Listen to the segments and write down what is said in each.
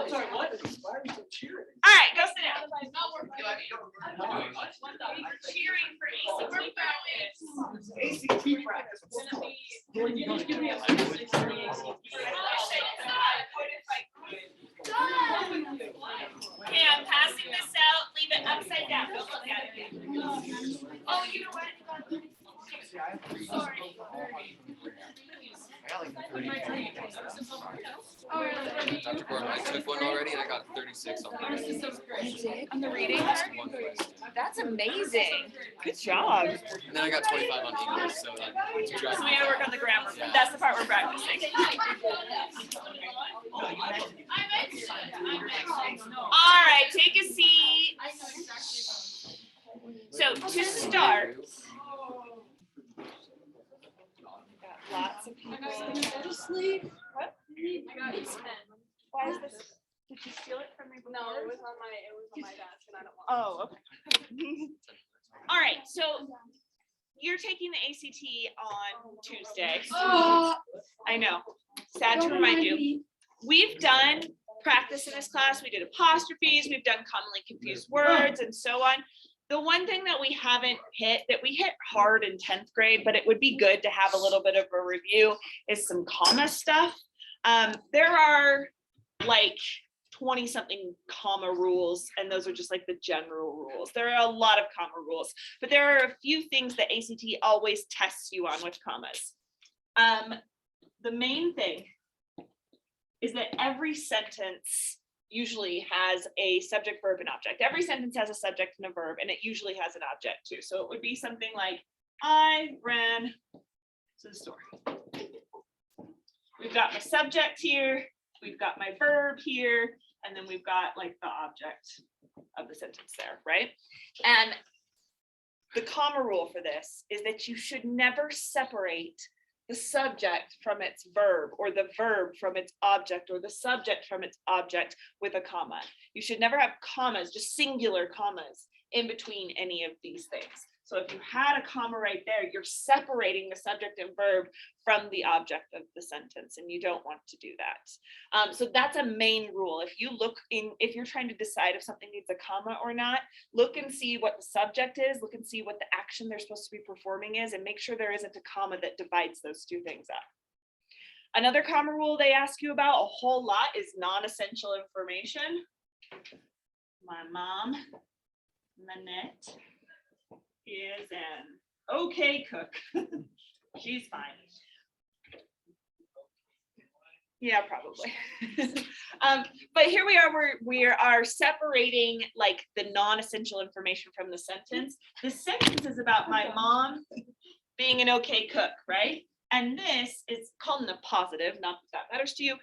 I'm sorry, what? Why are you so cheering? All right, go sit down. Cheering for ACT practice. ACT practice. Okay, I'm passing this out. Leave it upside down. Don't look at it. Oh, you know what? Sorry. Dr. Gordon, I took one already and I got 36 on the On the reading. one quiz. That's amazing. Good job. And then I got 25 on English, so So we gotta work on the grammar. That's the part we're practicing. All right, take a seat. So to start, got lots of people. What? Why is this? Did you steal it from me before? No, it was on my desk and I don't want. Oh, okay. All right, so you're taking the ACT on Tuesday. I know. Sad to remind you. We've done practice in this class. We did apostrophes. We've done commonly confused words and so on. The one thing that we haven't hit, that we hit hard in 10th grade, but it would be good to have a little bit of a review, is some comma stuff. There are like 20 something comma rules, and those are just like the general rules. There are a lot of comma rules, but there are a few things that ACT always tests you on with commas. The main thing is that every sentence usually has a subject, verb, and object. Every sentence has a subject and a verb, and it usually has an object too. So it would be something like, I ran to the store. We've got my subject here, we've got my verb here, and then we've got like the object of the sentence there, right? And the comma rule for this is that you should never separate the subject from its verb, or the verb from its object, or the subject from its object with a comma. You should never have commas, just singular commas in between any of these things. So if you had a comma right there, you're separating the subject and verb from the object of the sentence, and you don't want to do that. So that's a main rule. If you look in, if you're trying to decide if something needs a comma or not, look and see what the subject is, look and see what the action they're supposed to be performing is, and make sure there isn't a comma that divides those two things up. Another comma rule they ask you about a whole lot is non-essential information. My mom, Manette, is an okay cook. She's fine. Yeah, probably. But here we are, we are separating like the non-essential information from the sentence. The sentence is about my mom being an okay cook, right? And this is called in the positive, not that that matters to you.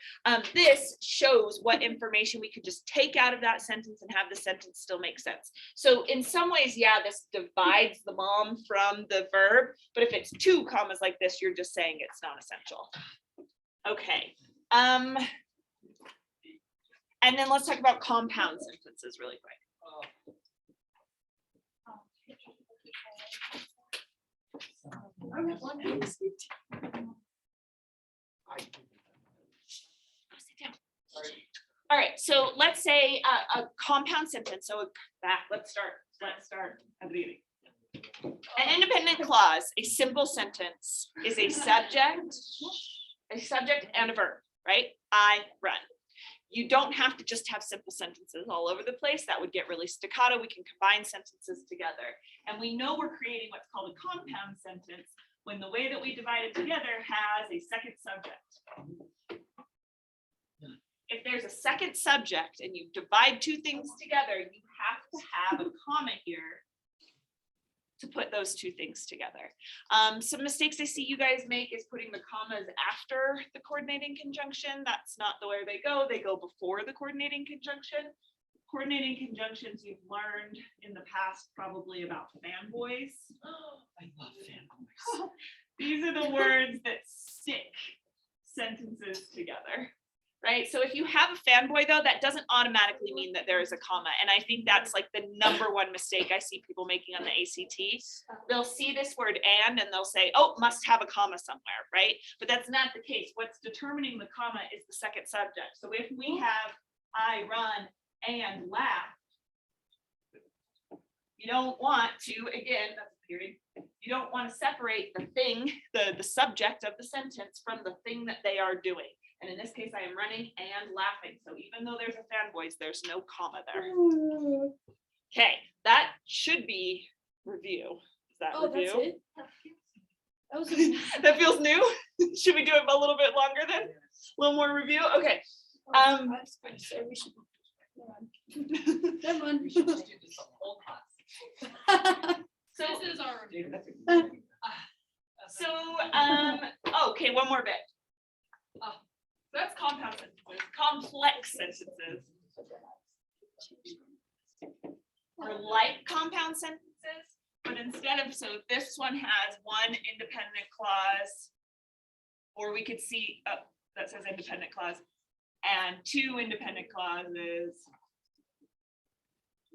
This shows what information we could just take out of that sentence and have the sentence still make sense. So in some ways, yeah, this divides the mom from the verb, but if it's two commas like this, you're just saying it's non-essential. Okay. And then let's talk about compound sentences really quick. All right, so let's say a compound sentence. So let's start at the beginning. An independent clause, a simple sentence, is a subject and a verb, right? I run. You don't have to just have simple sentences all over the place. That would get really staccato. We can combine sentences together. And we know we're creating what's called a compound sentence when the way that we divide it together has a second subject. If there's a second subject and you divide two things together, you have to have a comma here to put those two things together. Some mistakes I see you guys make is putting the commas after the coordinating conjunction. That's not the way they go before the coordinating conjunction. Coordinating conjunctions you've learned in the past probably about fanboys. I love fanboys. These are the words that stick sentences together. Right. So if you have a fanboy, though, that doesn't automatically mean that there is a comma. And I think that's like the #1 mistake I see people making on the ACT. They'll see this word and they'll say, oh, must have a comma somewhere. Right. But that's not the case. What's determining the comma is the second subject. So if we have I run and laugh. You don't want to, again, that's a period. You don't want to separate the thing, the subject of the sentence from the thing that they are doing. And in this case, I am running and laughing. So even though there's a fanboys, there's no comma there. Okay, that should be review. Is that Oh, that's review? it? That was a. That feels new. Should we do it a little bit longer then? A little more review? Okay. I was going to say we should. Never mind. We should just do this the whole class. So, This is our review. so, okay, one more bit. So that's compound sentences, complex sentences. Are like compound sentences, but instead of, so this one has one independent clause, or we could see, that says independent clause, and two independent clauses.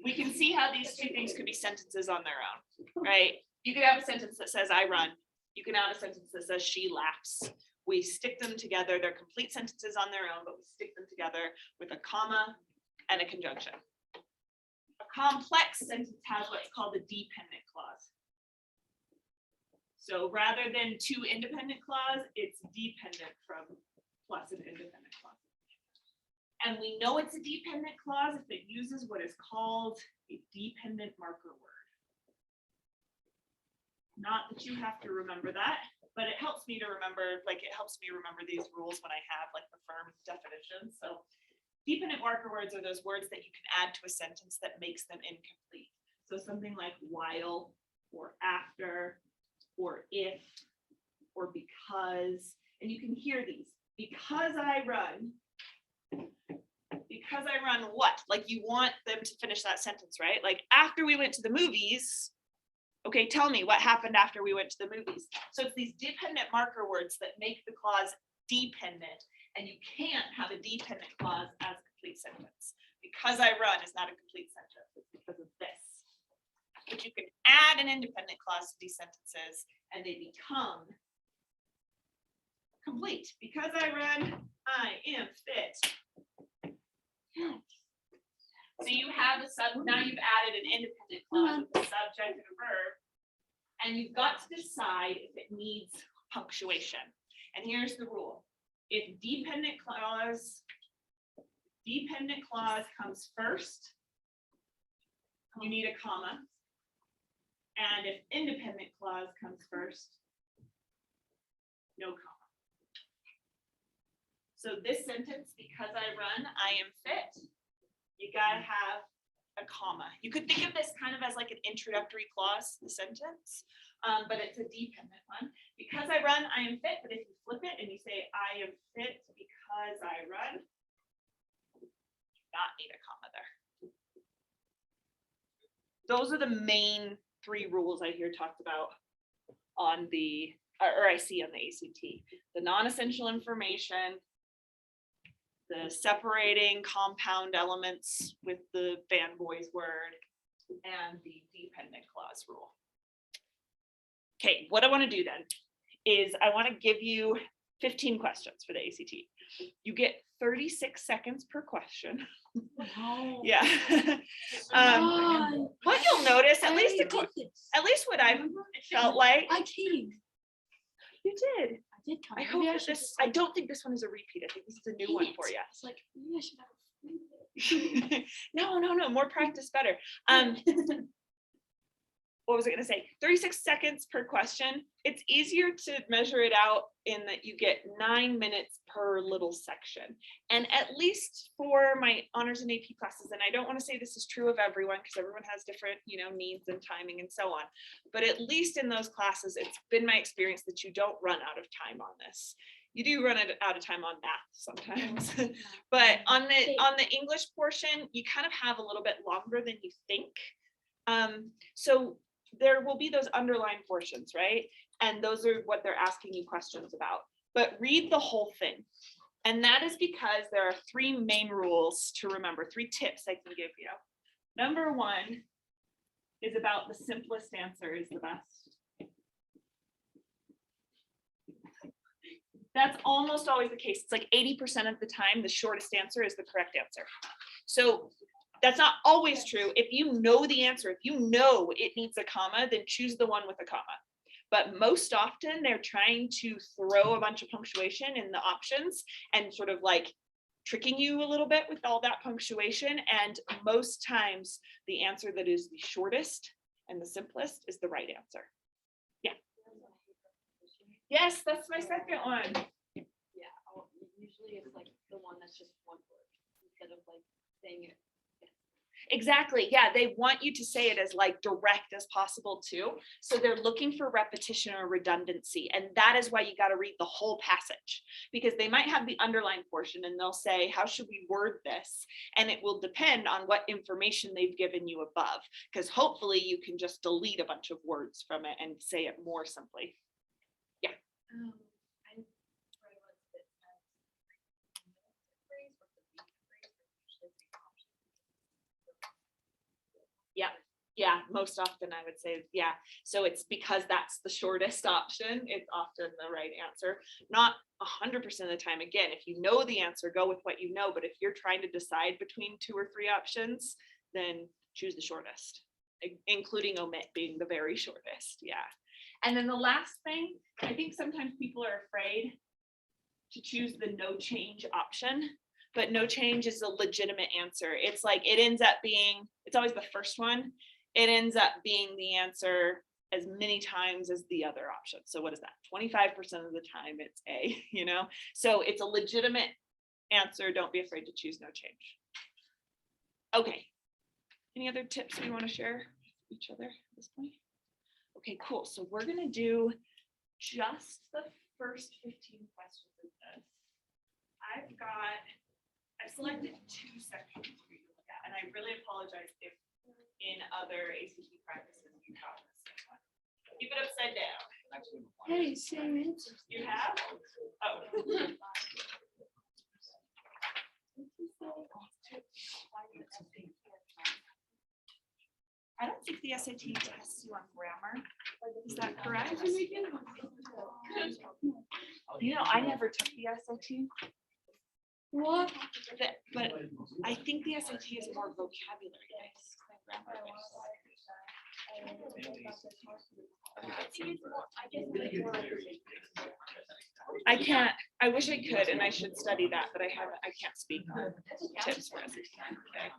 We can see how these two things could be sentences on their own, right? You could have a sentence that says I run. You can have a sentence that says she laughs. We stick them together. They're complete sentences on their own, but we stick them together with a comma and a conjunction. A complex sentence has what's called a dependent clause. So rather than two independent clause, it's dependent from plus an independent clause. And we know it's a dependent clause if it uses what is called a dependent marker word. Not that you have to remember that, but it helps me to remember, like it helps me remember these rules when I have like the firm definitions. So dependent marker words are those words that you can add to a sentence that makes them incomplete. So something like while, or after, or if, or because, and you can hear these. Because I run what? Like you want them to finish that sentence, right? Like after we went to the movies, okay, tell me what happened after we went to the movies. So it's these dependent marker words that make the clause dependent, and you can't have a dependent clause as a complete sentence. Because I run is not a complete sentence, it's because of this. But you can add an independent clause to these sentences and they become complete. Because I run, I am fit. So you have a now you've added an independent clause with a subject and a verb, and you've got to decide if it needs punctuation. And here's the rule. If dependent clause comes first, you need a comma. And if independent clause comes first, no comma. So this sentence, because I run, I am fit, you gotta have a comma. You could think of this kind of as like an introductory clause, the sentence, but it's a dependent one. Because I run, I am fit, but if you flip it and you say, I am fit because I run, you do not need a comma there. Those are the main three rules I hear talked about on the, or I see on the ACT. The non-essential information, the separating compound elements with the fanboys word, and the dependent clause rule. Okay, what I want to do then is I want to give you 15 questions for the ACT. You get 36 seconds per question. No. Yeah. What you'll notice, at least what I felt like. I came. You did. I did come. I hope that this, I don't think this one is a repeat. I think this is a new one for you. It's like, maybe I should have. No, more practice better. What was I going to say? 36 seconds per question. It's easier to measure it out in that you get 9 minutes per little section. And at least for my honors and AP classes, and I don't want to say this is true of everyone because everyone has different, needs and timing and so on. But at least in those classes, it's been my experience that you don't run out of time on this. You do run out of time on math sometimes, but on the English portion, you kind of have a little bit longer than you think. So there will be those underlined portions, right? And those are what they're asking you questions about. But read the whole thing. And that is because there are 3 main rules to remember, 3 tips I can give you. Number 1 is about the simplest answer is the best. That's almost always the case. It's like 80% of the time, the shortest answer is the correct answer. So that's not always true. If you know the answer, if you know it needs a comma, then choose the one with a comma. But most often they're trying to throw a bunch of punctuation in the options and sort of like tricking you a little bit with all that punctuation. And most times the answer that is the shortest and the simplest is the right answer. Yeah. Yes, that's my second one. Yeah, usually it's like the one that's just one word instead of like saying it. Exactly. Yeah, they want you to say it as like direct as possible too. So they're looking for repetition or redundancy. And that is why you got to read the whole passage, because they might have the underlined portion and they'll say, how should we word this? And it will depend on what information they've given you above, because hopefully you can just delete a bunch of words from it and say it more simply. I read once that phrase or the beat phrase are usually the option. Yeah, most often I would say, yeah. So it's because that's the shortest option, it's often the right answer. Not 100% of the time. Again, if you know the answer, go with what you know. But if you're trying to decide between 2 or 3 options, then choose the shortest, including omit being the very shortest. Yeah. And then the last thing, I think sometimes people are afraid to choose the no change option, but no change is a legitimate answer. It's like, it ends up being, it's always the first one. It ends up being the answer as many times as the other option. So what is that? 25% of the time it's A, you know? So it's a legitimate answer. Don't be afraid to choose no change. Okay. Any other tips we want to share with each other at this point? Okay, cool. So we're going to do just the first 15 questions of this. I've selected 2 sections for you to look at, and I really apologize if in other ACT practices you got this one. Keep it upside down. Hey, same answer. You have? Oh. I don't think the SAT tests you on grammar. Is that correct? You know, I never took the SAT. What? But I think the SAT is more vocabulary based than grammar based. I can't, I wish I could, and I should study that, but I can't speak on tips for SAT. Okay.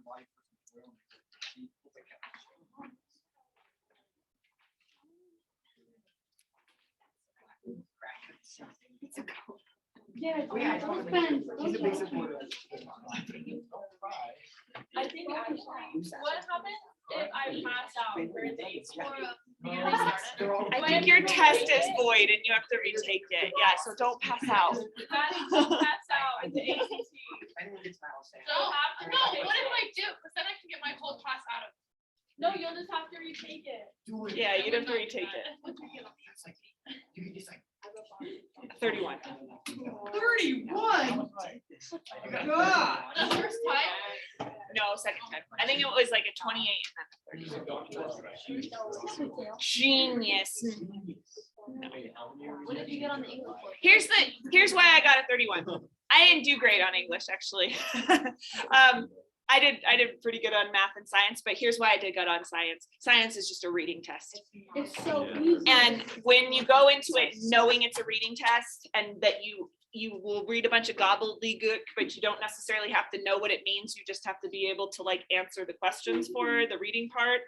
Yeah, He's a big supporter. I think actually, what happens if I pass out or it's for I think your test is void and you have to retake it. Yeah, so don't pass out. pass out in the ACT? Anyone gets mad, I'll say. So have to no, what if I do? Because then I can get my whole class out of it. No, you'll just have to retake it. Do it. Yeah, you'd have to retake it. It's like, you can just like. 31. 31? God. The first time? No, second time. I think it was like a 28 and then a 31. Genius. What did you get on the English one? Here's why I got a 31. I didn't do great on English actually. I did pretty good on math and science, but here's why I did good on science. Science is just a reading test. It's so easy. And when you go into it knowing it's a reading test and that you will read a bunch of gobbledygook, but you don't necessarily have to know what it means. You just have to be able to like answer the questions for the reading part.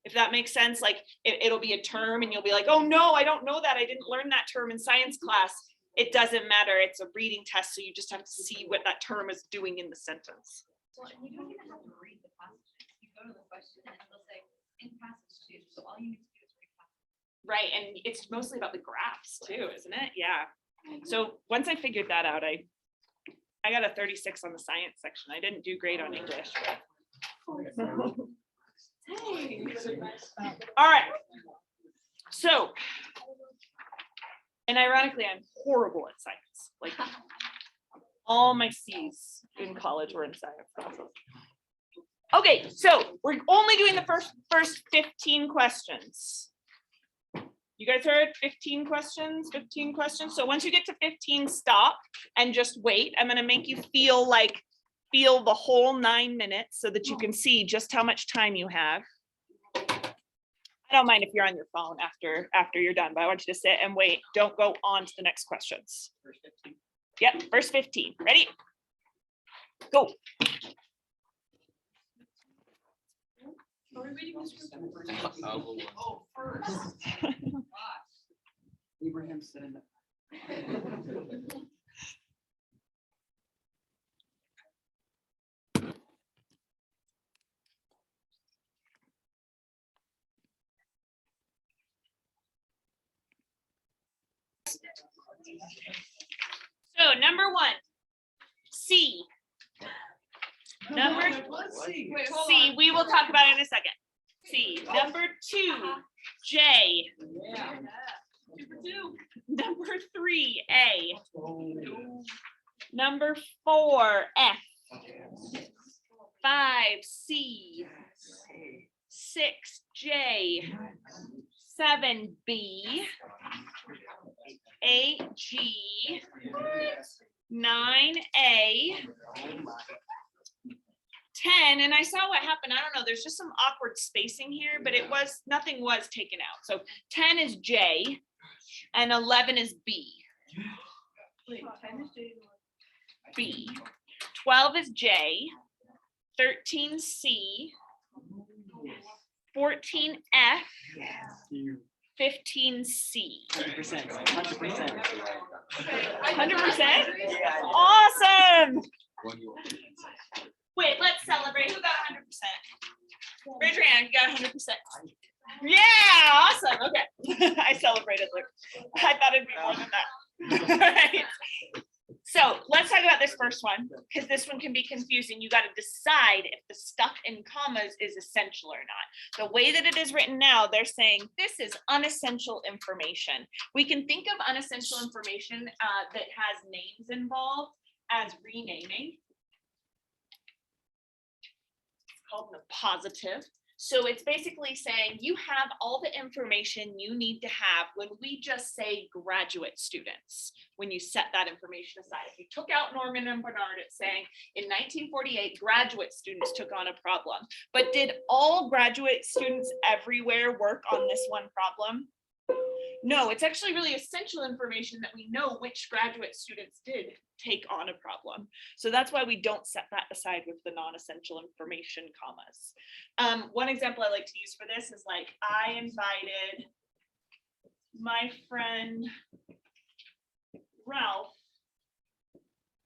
If that makes sense, like it'll be a term and you'll be like, oh no, I don't know that. I didn't learn that term in science class. It doesn't matter. It's a reading test. So you just have to see what that term is doing in the sentence. Well, and you don't even have to read the passage. You go to the question and it'll say in passage 2. So all you need to do is read passage. Right, and it's mostly about the graphs too, isn't it? Yeah. So once I figured that out, I got a 36 on the science section. I didn't do great on English. All right. So, and ironically, I'm horrible at science. Like all my C's in college were in science classes. Okay, so we're only doing the first 15 questions. You guys heard 15 questions, 15 questions. So once you get to 15, stop and just wait. I'm gonna make you feel the whole 9 minutes so that you can see just how much time you have. I don't mind if you're on your phone after you're done, but I want you to sit and wait. Don't go on to the next questions. Yep, verse 15. Ready? Go. Are we reading this group? Oh, first. Abraham said in the. So number 1, C. Number Let's see. Wait, hold C, on. we will talk about it in a second. C. Number 2, J. Yeah. 2 for 2. Number 3, A. Oh. Number 4, F. 5, C. 6, J. 7, B. 8, G. 9, A. 10, and I saw what happened. I don't know, there's just some awkward spacing here, but nothing was taken out. So 10 is J and 11 is B. Wait, 10 is J. B. 12 is J. 13 C. 14 F. 15 C. 100%. 100%. 100%? Awesome. Wait, let's celebrate. Who got 100%? Raise your hand. You got 100%. Yeah, awesome. Okay. I celebrated. Look, I thought it'd be more than that. All right. So let's talk about this first one, because this one can be confusing. You got to decide if the stuff in commas is essential or not. The way that it is written now, they're saying this is unessential information. We can think of unessential information that has names involved as renaming. It's called an appositive. So it's basically saying you have all the information you need to have when we just say graduate students, when you set that information aside. If you took out Norman and Bernard, it's saying in 1948, graduate students took on a problem. But did all graduate students everywhere work on this one problem? No, it's actually really essential information that we know which graduate students did take on a problem. So that's why we don't set that aside with the non-essential information commas. One example I like to use for this is like, I invited my friend Ralph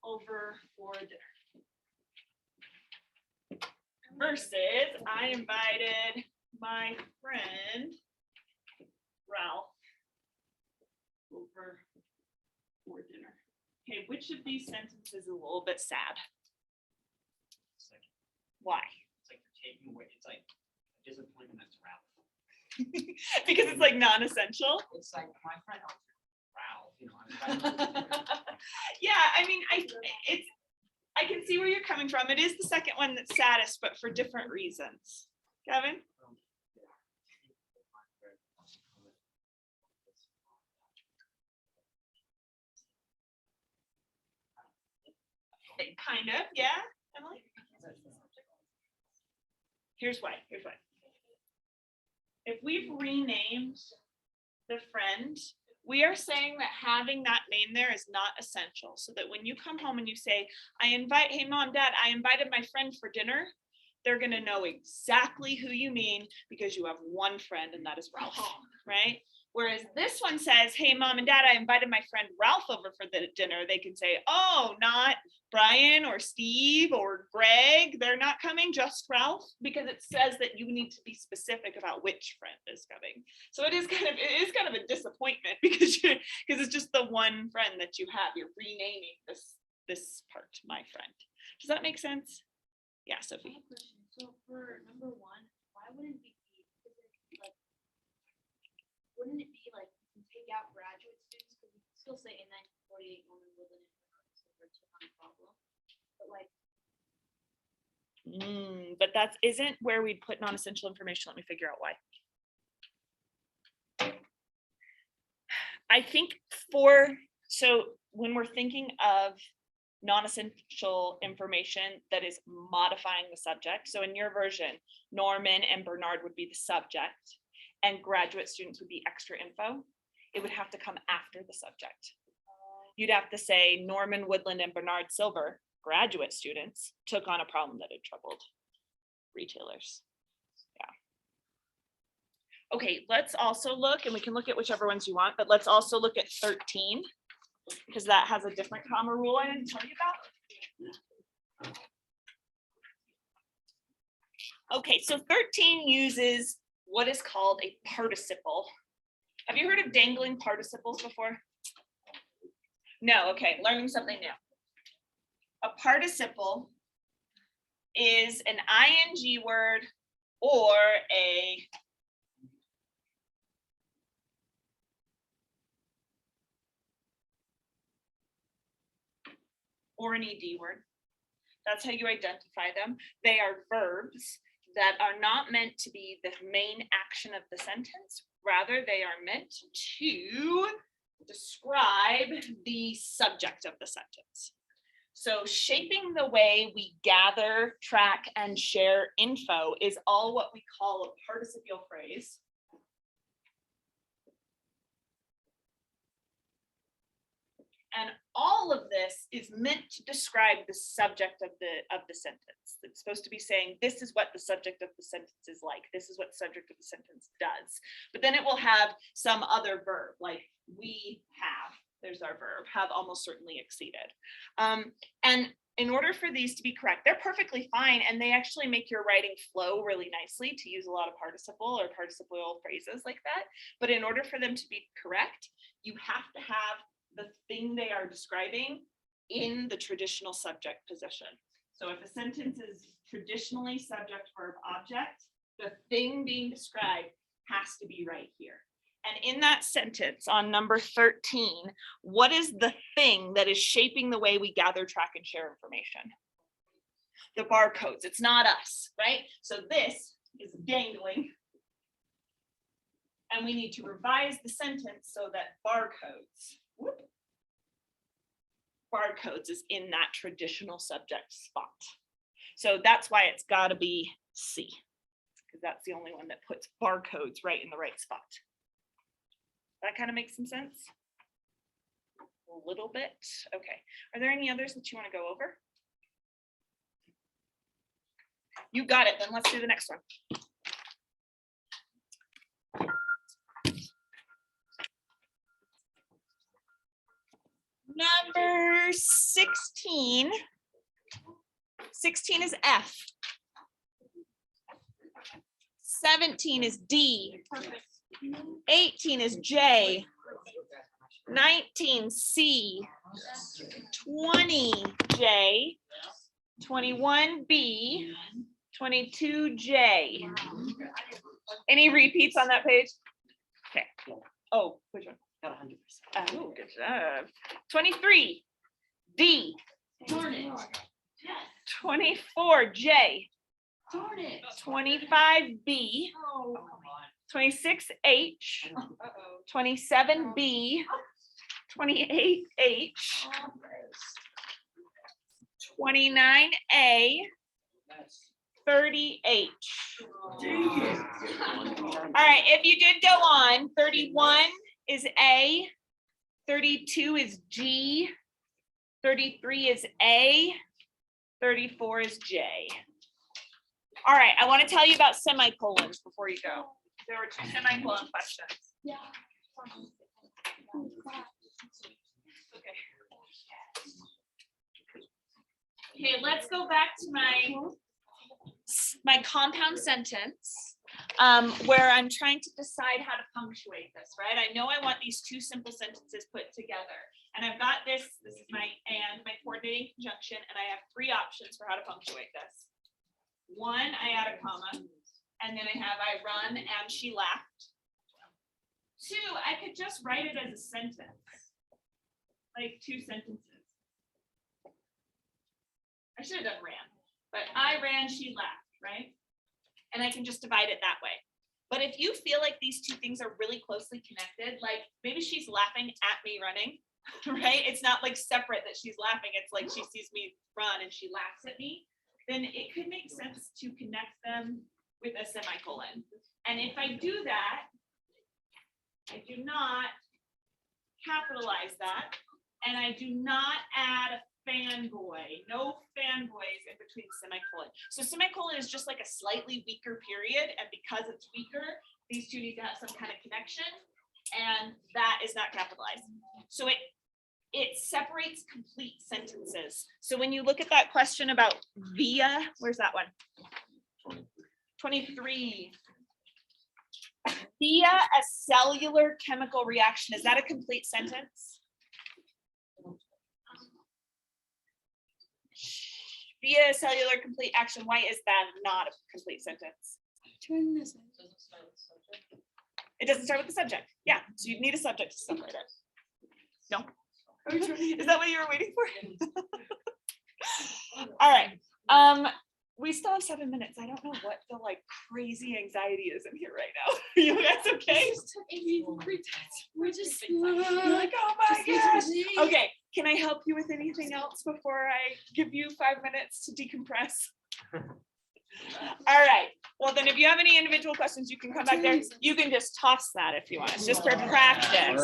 over for dinner. Versus, I invited my friend Ralph over for dinner. Okay, which of these sentences is a little bit sad? Why? It's like you're taking away. It's like a disappointment that's Ralph. Because it's like non-essential. It's like my friend Ralph. You know. Yeah, I mean, I can see where you're coming from. It is the second one that's saddest, but for different reasons. Kevin? Kind of, yeah. Emily? Here's why. If we've renamed the friend, we are saying that having that name there is not essential. So that when you come home and you say, hey mom, dad, I invited my friend for dinner, they're gonna know exactly who you mean because you have one friend and that is Ralph, right? Whereas this one says, hey, mom and dad, I invited my friend Ralph over for the dinner. They can say, oh, not Brian or Steve or Greg. They're not coming, just Ralph, because it says that you need to be specific about which friend is coming. So it is kind of a disappointment because it's just the one friend that you have. You're renaming this part, my friend. Does that make sense? Yeah, Sophie. So for number 1, why wouldn't it be like, wouldn't it be like you can take out graduate students because we can still say in 1948 Norman Woodland and Bernard Silver took on a problem, but like But that isn't where we'd put non-essential information. Let me figure out why. I think so when we're thinking of non-essential information that is modifying the subject, so in your version, Norman and Bernard would be the subject and graduate students would be extra info, it would have to come after the subject. You'd have to say Norman Woodland and Bernard Silver, graduate students, took on a problem that had troubled retailers. Okay, let's also look, and we can look at whichever ones you want, but let's also look at 13, because that has a different comma rule I didn't tell you about. Okay, so 13 uses what is called a participle. Have you heard of dangling participles before? No, okay, learning something new. A participle is an ing word or an ed word. That's how you identify them. They are verbs that are not meant to be the main action of the sentence. Rather, they are meant to describe the subject of the sentence. So shaping the way we gather, track, and share info is all what we call a participial phrase. And all of this is meant to describe the subject of the sentence. It's supposed to be saying, this is what the subject of the sentence is like. This is what the subject of the sentence does. But then it will have some other verb, like we have. There's our verb, have almost certainly exceeded. And in order for these to be correct, they're perfectly fine, and they actually make your writing flow really nicely, to use a lot of participle or participial phrases like that. But in order for them to be correct, you have to have the thing they are describing in the traditional subject position. So if a sentence is traditionally subject, verb, object, the thing being described has to be right here. And in that sentence on number 13, what is the thing that is shaping the way we gather, track, and share information? The barcodes. It's not us, right? So this is dangling. And we need to revise the sentence so that barcodes, barcodes is in that traditional subject spot. So that's why it's got to be C, because that's the only one that puts barcodes right in the right spot. That kind of makes some sense? A little bit. Okay. Are there any others that you want to go over? You got it. Then let's do the next one. Number 16. 16 is F. 17 is D. 18 is J. 19 C. 20 J. 21 B. 22 J. Any repeats on that page? Okay. Oh, which one? Got 100%. Oh, good job. 23 D. Darn it. 24 J. Darn it. 25 B. Oh. 26 H. 27 B. 28 H. 29 A. 30 H. All right, if you did go on, 31 is A, 32 is G, 33 is A, 34 is J. All right, I want to tell you about semicolons before you go. There were 2 semicolon questions. Yeah. Okay, let's go back to my compound sentence, where I'm trying to decide how to punctuate this, right? I know I want these 2 simple sentences put together, and I've got this is my coordinating conjunction, and I have 3 options for how to punctuate this. 1, I add a comma, and then I have I run and she laughed. 2, I could just write it as a sentence, like 2 sentences. I should have done ran, but I ran, she laughed, right? And I can just divide it that way. But if you feel like these two things are really closely connected, like maybe she's laughing at me running, right? It's not like separate that she's laughing. It's like she sees me run and she laughs at me. Then it could make sense to connect them with a semicolon. And if I do that, I do not capitalize that, and I do not add a fanboy. No fanboys in between semicolon. So semicolon is just like a slightly weaker period, and because it's weaker, these two need to have some kind of connection, and that is not capitalized. So it separates complete sentences. So when you look at that question about via, where's that one? 23. Via a cellular chemical reaction, is that a complete sentence? Via a cellular complete action, why is that not a complete sentence? It doesn't start with the subject. Yeah, so you'd need a subject to separate it. No? Is that what you were waiting for? All right. We still have 7 minutes. I don't know what the like crazy anxiety is in here right now. Are you guys okay? We're just. You're like, oh my gosh. Okay, can I help you with anything else before I give you 5 minutes to decompress? All right. Well, then if you have any individual questions, you can come back there. You can just toss that if you want. It's just for practice.